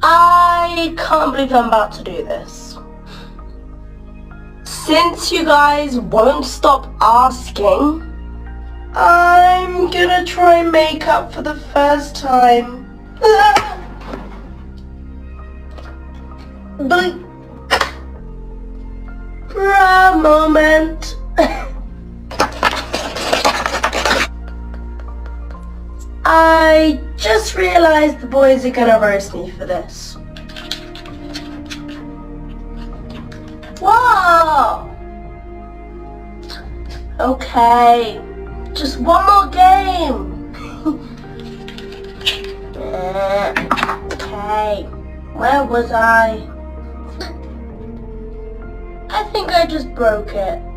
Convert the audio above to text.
I can't believe I'm about to do this. Since you guys won't stop asking, I'm gonna try and make up for the first time. But for a moment. I just realized the boys are gonna roast me for this. Whoa! Okay, just one more game. Okay, where was I? I think I just broke it.